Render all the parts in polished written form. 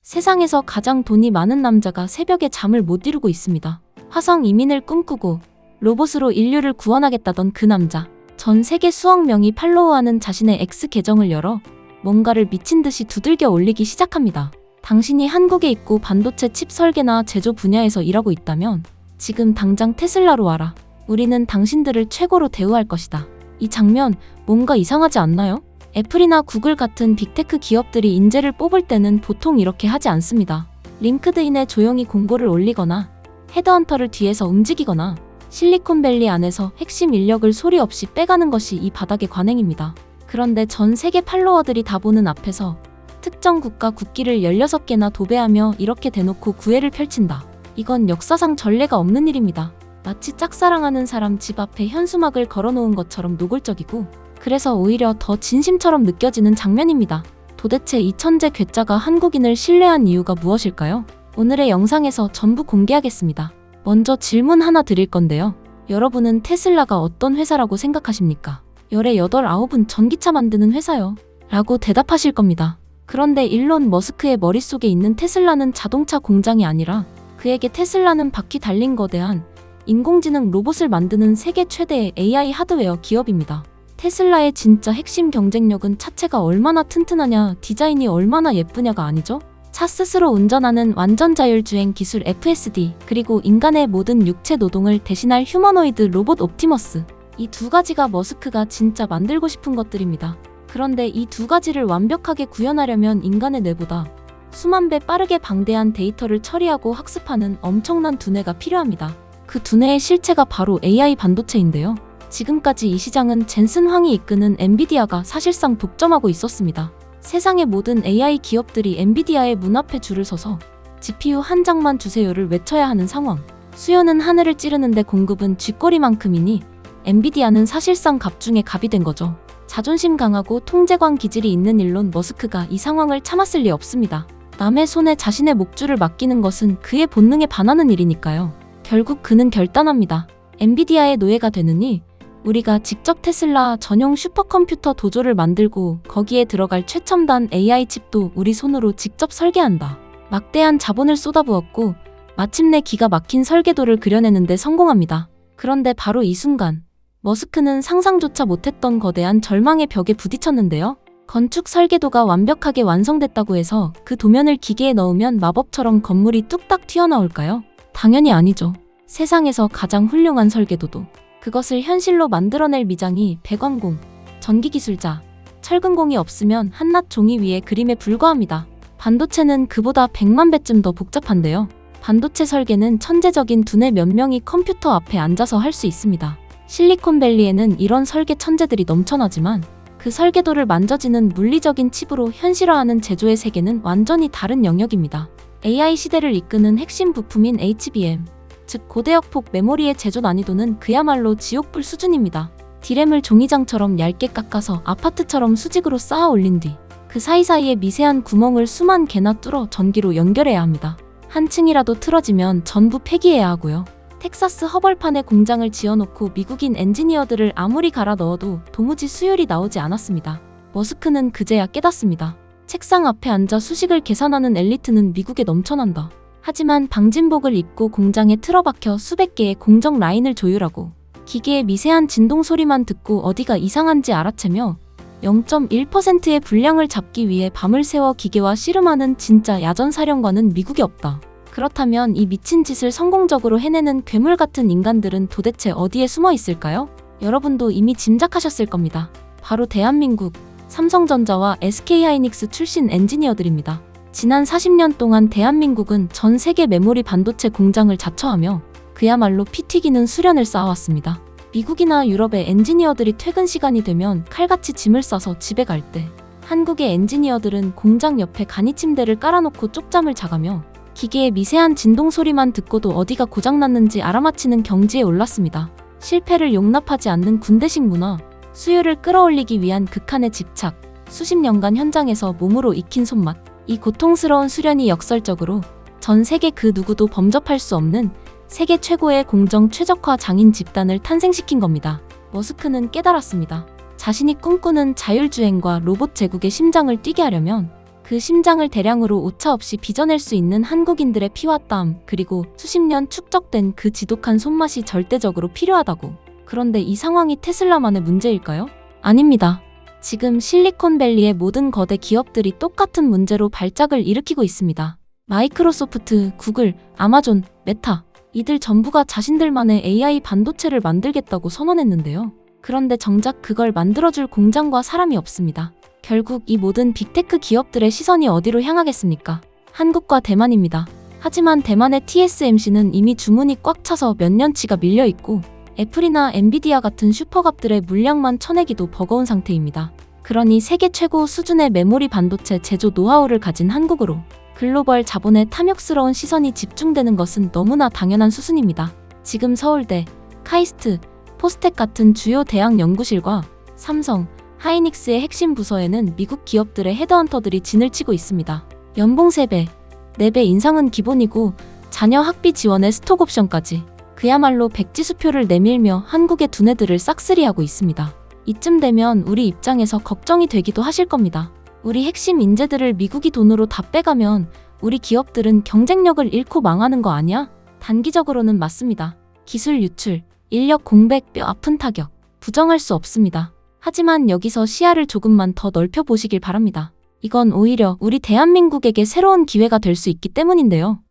세상에서 가장 돈이 많은 남자가 새벽에 잠을 못 이루고 있습니다. 화성 이민을 꿈꾸고 로봇으로 인류를 구원하겠다던 그 남자. 전 세계 수억 명이 팔로우하는 자신의 X 계정을 열어 뭔가를 미친 듯이 두들겨 올리기 시작합니다. 당신이 한국에 있고 반도체 칩 설계나 제조 분야에서 일하고 있다면 지금 당장 테슬라로 와라. 우리는 당신들을 최고로 대우할 것이다. 이 장면 뭔가 이상하지 않나요? 애플이나 구글 같은 빅테크 기업들이 인재를 뽑을 때는 보통 이렇게 하지 않습니다. 링크드인에 조용히 공고를 올리거나 헤드헌터를 뒤에서 움직이거나 실리콘밸리 안에서 핵심 인력을 소리 없이 빼가는 것이 이 바닥의 관행입니다. 그런데 전 세계 팔로워들이 다 보는 앞에서 특정 국가 국기를 16개나 도배하며 이렇게 대놓고 구애를 펼친다. 이건 역사상 전례가 없는 일입니다. 마치 짝사랑하는 사람 집 앞에 현수막을 걸어놓은 것처럼 노골적이고 그래서 오히려 더 진심처럼 느껴지는 장면입니다. 도대체 이 천재 괴짜가 한국인을 신뢰한 이유가 무엇일까요? 오늘의 영상에서 전부 공개하겠습니다. 먼저 질문 하나 드릴 건데요. 여러분은 테슬라가 어떤 회사라고 생각하십니까? 열에 8, 9은 전기차 만드는 회사요. 라고 대답하실 겁니다. 그런데 일론 머스크의 머릿속에 있는 테슬라는 자동차 공장이 아니라 그에게 테슬라는 바퀴 달린 거대한 인공지능 로봇을 만드는 세계 최대의 AI 하드웨어 기업입니다. 테슬라의 진짜 핵심 경쟁력은 차체가 얼마나 튼튼하냐, 디자인이 얼마나 예쁘냐가 아니죠? 차 스스로 운전하는 완전 자율주행 기술 FSD, 그리고 인간의 모든 육체 노동을 대신할 휴머노이드 로봇 옵티머스. 이 두 가지가 머스크가 진짜 만들고 싶은 것들입니다. 그런데 이 두 가지를 완벽하게 구현하려면 인간의 뇌보다 수만 배 빠르게 방대한 데이터를 처리하고 학습하는 엄청난 두뇌가 필요합니다. 그 두뇌의 실체가 바로 AI 반도체인데요. 지금까지 이 시장은 젠슨 황이 이끄는 엔비디아가 사실상 독점하고 있었습니다. 세상의 모든 AI 기업들이 엔비디아의 문 앞에 줄을 서서 GPU 한 장만 주세요를 외쳐야 하는 상황. 수요는 하늘을 찌르는데 공급은 쥐꼬리만큼이니 엔비디아는 사실상 갑 중에 갑이 된 거죠. 자존심 강하고 통제광 기질이 있는 일론 머스크가 이 상황을 참았을 리 없습니다. 남의 손에 자신의 목줄을 맡기는 것은 그의 본능에 반하는 일이니까요. 결국 그는 결단합니다. 엔비디아의 노예가 되느니 우리가 직접 테슬라 전용 슈퍼컴퓨터 도조를 만들고 거기에 들어갈 최첨단 AI 칩도 우리 손으로 직접 설계한다. 막대한 자본을 쏟아부었고 마침내 기가 막힌 설계도를 그려내는데 성공합니다. 그런데 바로 이 순간 머스크는 상상조차 못했던 거대한 절망의 벽에 부딪혔는데요. 건축 설계도가 완벽하게 완성됐다고 해서 그 도면을 기계에 넣으면 마법처럼 건물이 뚝딱 튀어나올까요? 당연히 아니죠. 세상에서 가장 훌륭한 설계도도 그것을 현실로 만들어낼 미장이 배관공, 전기기술자, 철근공이 없으면 한낱 종이 위에 그림에 불과합니다. 반도체는 그보다 100만 배쯤 더 복잡한데요. 반도체 설계는 천재적인 두뇌 몇 명이 컴퓨터 앞에 앉아서 할 수 있습니다. 실리콘밸리에는 이런 설계 천재들이 넘쳐나지만 그 설계도를 만져지는 물리적인 칩으로 현실화하는 제조의 세계는 완전히 다른 영역입니다. AI 시대를 이끄는 핵심 부품인 HBM, 즉 고대역폭 메모리의 제조 난이도는 그야말로 지옥불 수준입니다. 디램을 종이장처럼 얇게 깎아서 아파트처럼 수직으로 쌓아 올린 뒤 그 사이사이에 미세한 구멍을 수만 개나 뚫어 전기로 연결해야 합니다. 한 층이라도 틀어지면 전부 폐기해야 하고요. 텍사스 허벌판에 공장을 지어놓고 미국인 엔지니어들을 아무리 갈아 넣어도 도무지 수율이 나오지 않았습니다. 머스크는 그제야 깨닫습니다. 책상 앞에 앉아 수식을 계산하는 엘리트는 미국에 넘쳐난다. 하지만 방진복을 입고 공장에 틀어박혀 수백 개의 공정 라인을 조율하고 기계의 미세한 진동 소리만 듣고 어디가 이상한지 알아채며 0.1%의 분량을 잡기 위해 밤을 새워 기계와 씨름하는 진짜 야전사령관은 미국에 없다. 그렇다면 이 미친 짓을 성공적으로 해내는 괴물 같은 인간들은 도대체 어디에 숨어 있을까요? 여러분도 이미 짐작하셨을 겁니다. 바로 대한민국, 삼성전자와 SK하이닉스 출신 엔지니어들입니다. 지난 40년 동안 대한민국은 전 세계 메모리 반도체 공장을 자처하며 그야말로 피 튀기는 수련을 쌓아왔습니다. 미국이나 유럽의 엔지니어들이 퇴근 시간이 되면 칼같이 짐을 싸서 집에 갈 때 한국의 엔지니어들은 공장 옆에 간이 침대를 깔아놓고 쪽잠을 자가며 기계의 미세한 진동 소리만 듣고도 어디가 고장났는지 알아맞히는 경지에 올랐습니다. 실패를 용납하지 않는 군대식 문화, 수요를 끌어올리기 위한 극한의 집착, 수십 년간 현장에서 몸으로 익힌 손맛, 이 고통스러운 수련이 역설적으로 전 세계 그 누구도 범접할 수 없는 세계 최고의 공정 최적화 장인 집단을 탄생시킨 겁니다. 머스크는 깨달았습니다. 자신이 꿈꾸는 자율주행과 로봇 제국의 심장을 뛰게 하려면 그 심장을 대량으로 오차 없이 빚어낼 수 있는 한국인들의 피와 땀, 그리고 수십 년 축적된 그 지독한 손맛이 절대적으로 필요하다고. 그런데 이 상황이 테슬라만의 문제일까요? 아닙니다. 지금 실리콘밸리의 모든 거대 기업들이 똑같은 문제로 발작을 일으키고 있습니다. 마이크로소프트, 구글, 아마존, 메타, 이들 전부가 자신들만의 AI 반도체를 만들겠다고 선언했는데요. 그런데 정작 그걸 만들어줄 공장과 사람이 없습니다. 결국 이 모든 빅테크 기업들의 시선이 어디로 향하겠습니까? 한국과 대만입니다. 하지만 대만의 TSMC는 이미 주문이 꽉 차서 몇 년치가 밀려있고 애플이나 엔비디아 같은 슈퍼갑들의 물량만 쳐내기도 버거운 상태입니다. 그러니 세계 최고 수준의 메모리 반도체 제조 노하우를 가진 한국으로 글로벌 자본의 탐욕스러운 시선이 집중되는 것은 너무나 당연한 수순입니다. 지금 서울대, 카이스트, 포스텍 같은 주요 대학 연구실과 삼성, 하이닉스의 핵심 부서에는 미국 기업들의 헤드헌터들이 진을 치고 있습니다. 연봉 3배, 4배 인상은 기본이고 자녀 학비 지원에 스톡옵션까지 그야말로 백지수표를 내밀며 한국의 두뇌들을 싹쓸이하고 있습니다. 이쯤 되면 우리 입장에서 걱정이 되기도 하실 겁니다. 우리 핵심 인재들을 미국이 돈으로 다 빼가면 우리 기업들은 경쟁력을 잃고 망하는 거 아니야? 단기적으로는 맞습니다. 기술 유출, 인력 공백, 뼈 아픈 타격, 부정할 수 없습니다. 하지만 여기서 시야를 조금만 더 넓혀보시길 바랍니다. 이건 오히려 우리 대한민국에게 새로운 기회가 될 수 있기 때문인데요.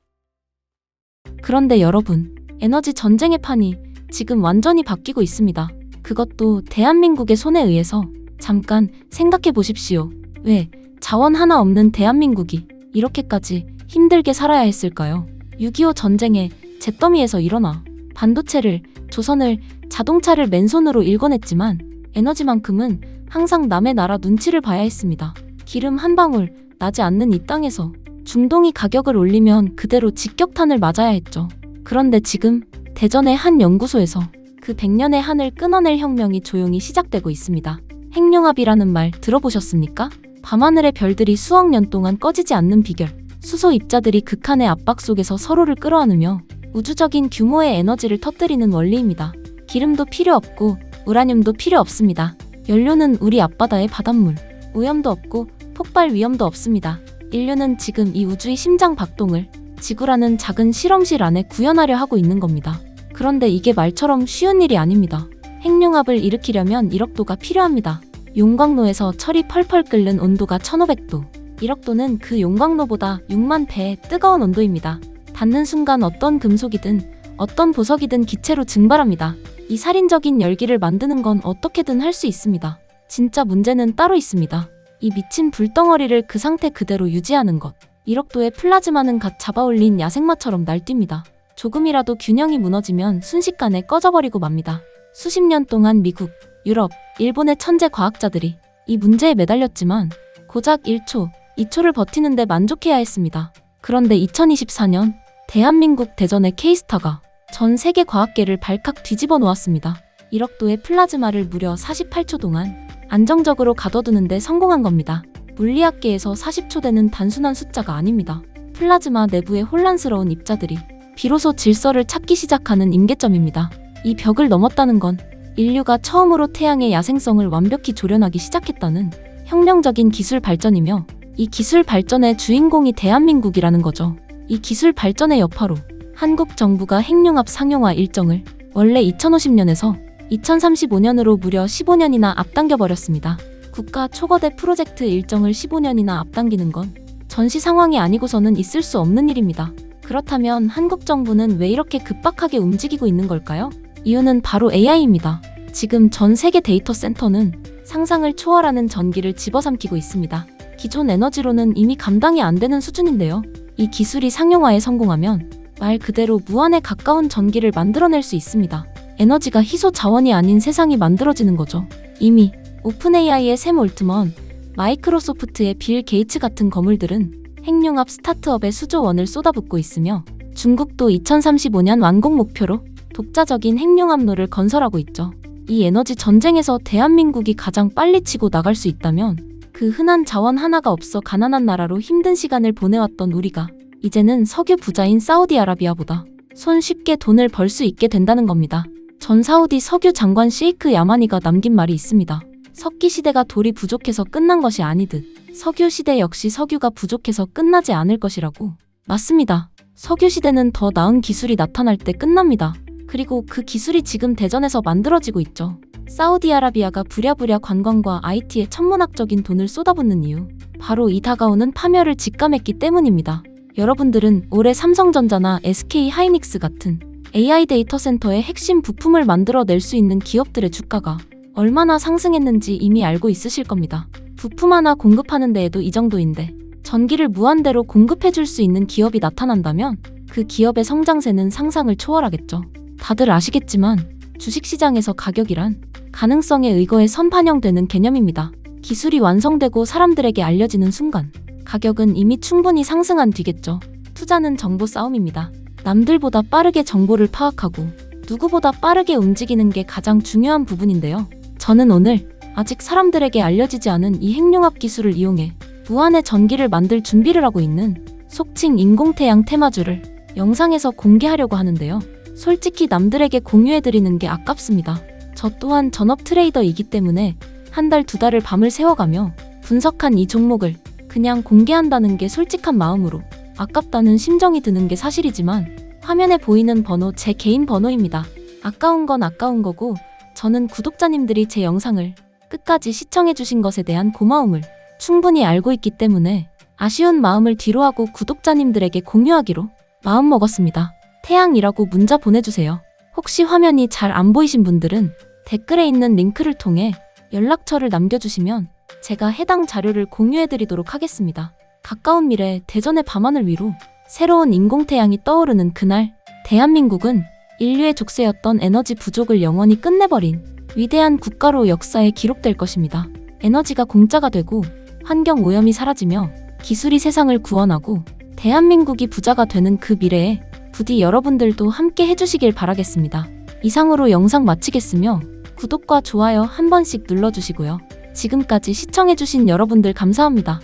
그런데 여러분, 에너지 전쟁의 판이 지금 완전히 바뀌고 있습니다. 그것도 대한민국의 손에 의해서. 잠깐 생각해 보십시오. 왜 자원 하나 없는 대한민국이 이렇게까지 힘들게 살아야 했을까요? 6.25 전쟁에 잿더미에서 일어나 반도체를, 조선을, 자동차를 맨손으로 일궈냈지만 에너지만큼은 항상 남의 나라 눈치를 봐야 했습니다. 기름 한 방울 나지 않는 이 땅에서 중동이 가격을 올리면 그대로 직격탄을 맞아야 했죠. 그런데 지금 대전의 한 연구소에서 그 100년의 한을 끊어낼 혁명이 조용히 시작되고 있습니다. 핵융합이라는 말 들어보셨습니까? 밤하늘의 별들이 수억 년 동안 꺼지지 않는 비결. 수소 입자들이 극한의 압박 속에서 서로를 끌어안으며 우주적인 규모의 에너지를 터뜨리는 원리입니다. 기름도 필요 없고 우라늄도 필요 없습니다. 연료는 우리 앞바다의 바닷물. 오염도 없고 폭발 위험도 없습니다. 인류는 지금 이 우주의 심장 박동을 지구라는 작은 실험실 안에 구현하려 하고 있는 겁니다. 그런데 이게 말처럼 쉬운 일이 아닙니다. 핵융합을 일으키려면 1억도가 필요합니다. 용광로에서 철이 펄펄 끓는 온도가 1500도. 1억도는 그 용광로보다 6만 배의 뜨거운 온도입니다. 닿는 순간 어떤 금속이든 어떤 보석이든 기체로 증발합니다. 이 살인적인 열기를 만드는 건 어떻게든 할 수 있습니다. 진짜 문제는 따로 있습니다. 이 미친 불덩어리를 그 상태 그대로 유지하는 것. 1억도의 플라즈마는 갓 잡아올린 야생마처럼 날뜁니다. 조금이라도 균형이 무너지면 순식간에 꺼져버리고 맙니다. 수십 년 동안 미국, 유럽, 일본의 천재 과학자들이 이 문제에 매달렸지만 고작 1초, 2초를 버티는데 만족해야 했습니다. 그런데 2024년 대한민국 대전의 K스타가 전 세계 과학계를 발칵 뒤집어 놓았습니다. 1억도의 플라즈마를 무려 48초 동안 안정적으로 가둬두는데 성공한 겁니다. 물리학계에서 40초대는 단순한 숫자가 아닙니다. 플라즈마 내부의 혼란스러운 입자들이 비로소 질서를 찾기 시작하는 임계점입니다. 이 벽을 넘었다는 건 인류가 처음으로 태양의 야생성을 완벽히 조련하기 시작했다는 혁명적인 기술 발전이며 이 기술 발전의 주인공이 대한민국이라는 거죠. 이 기술 발전의 여파로 한국 정부가 핵융합 상용화 일정을 원래 2050년에서 2035년으로 무려 15년이나 앞당겨버렸습니다. 국가 초거대 프로젝트 일정을 15년이나 앞당기는 건 전시 상황이 아니고서는 있을 수 없는 일입니다. 그렇다면 한국 정부는 왜 이렇게 급박하게 움직이고 있는 걸까요? 이유는 바로 AI입니다. 지금 전 세계 데이터 센터는 상상을 초월하는 전기를 집어삼키고 있습니다. 기존 에너지로는 이미 감당이 안 되는 수준인데요. 이 기술이 상용화에 성공하면 말 그대로 무한에 가까운 전기를 만들어낼 수 있습니다. 에너지가 희소 자원이 아닌 세상이 만들어지는 거죠. 이미 오픈 AI의 샘 올트먼, 마이크로소프트의 빌 게이츠 같은 거물들은 핵융합 스타트업에 수조 원을 쏟아붓고 있으며 중국도 2035년 완공 목표로 독자적인 핵융합로를 건설하고 있죠. 이 에너지 전쟁에서 대한민국이 가장 빨리 치고 나갈 수 있다면 그 흔한 자원 하나가 없어 가난한 나라로 힘든 시간을 보내왔던 우리가 이제는 석유 부자인 사우디아라비아보다 손쉽게 돈을 벌 수 있게 된다는 겁니다. 전 사우디 석유 장관 셰이크 야마니가 남긴 말이 있습니다. 석기 시대가 돌이 부족해서 끝난 것이 아니듯 석유 시대 역시 석유가 부족해서 끝나지 않을 것이라고. 맞습니다. 석유 시대는 더 나은 기술이 나타날 때 끝납니다. 그리고 그 기술이 지금 대전에서 만들어지고 있죠. 사우디아라비아가 부랴부랴 관광과 IT에 천문학적인 돈을 쏟아붓는 이유. 바로 이 다가오는 파멸을 직감했기 때문입니다. 여러분들은 올해 삼성전자나 SK 하이닉스 같은 AI 데이터 센터의 핵심 부품을 만들어낼 수 있는 기업들의 주가가 얼마나 상승했는지 이미 알고 있으실 겁니다. 부품 하나 공급하는 데에도 이 정도인데 전기를 무한대로 공급해줄 수 있는 기업이 나타난다면 그 기업의 성장세는 상상을 초월하겠죠. 다들 아시겠지만 주식시장에서 가격이란 가능성에 의거해 선반영되는 개념입니다. 기술이 완성되고 사람들에게 알려지는 순간 가격은 이미 충분히 상승한 뒤겠죠. 투자는 정보 싸움입니다. 남들보다 빠르게 정보를 파악하고 누구보다 빠르게 움직이는 게 가장 중요한 부분인데요. 저는 오늘 아직 사람들에게 알려지지 않은 이 핵융합 기술을 이용해 무한의 전기를 만들 준비를 하고 있는 속칭 인공태양 테마주를 영상에서 공개하려고 하는데요. 솔직히 남들에게 공유해드리는 게 아깝습니다. 저 또한 전업 트레이더이기 때문에 한 달, 두 달을 밤을 새워가며 분석한 이 종목을 그냥 공개한다는 게 솔직한 마음으로 아깝다는 심정이 드는 게 사실이지만 화면에 보이는 번호 제 개인 번호입니다. 아까운 건 아까운 거고 저는 구독자님들이 제 영상을 끝까지 시청해주신 것에 대한 고마움을 충분히 알고 있기 때문에 아쉬운 마음을 뒤로하고 구독자님들에게 공유하기로 마음먹었습니다. 태양이라고 문자 보내주세요. 혹시 화면이 잘 안 보이신 분들은 댓글에 있는 링크를 통해 연락처를 남겨주시면 제가 해당 자료를 공유해드리도록 하겠습니다. 가까운 미래 대전의 밤하늘 위로 새로운 인공태양이 떠오르는 그날, 대한민국은 인류의 족쇄였던 에너지 부족을 영원히 끝내버린 위대한 국가로 역사에 기록될 것입니다. 에너지가 공짜가 되고 환경 오염이 사라지며 기술이 세상을 구원하고 대한민국이 부자가 되는 그 미래에 부디 여러분들도 함께 해주시길 바라겠습니다. 이상으로 영상 마치겠으며 구독과 좋아요 한 번씩 눌러주시고요. 지금까지 시청해주신 여러분들 감사합니다.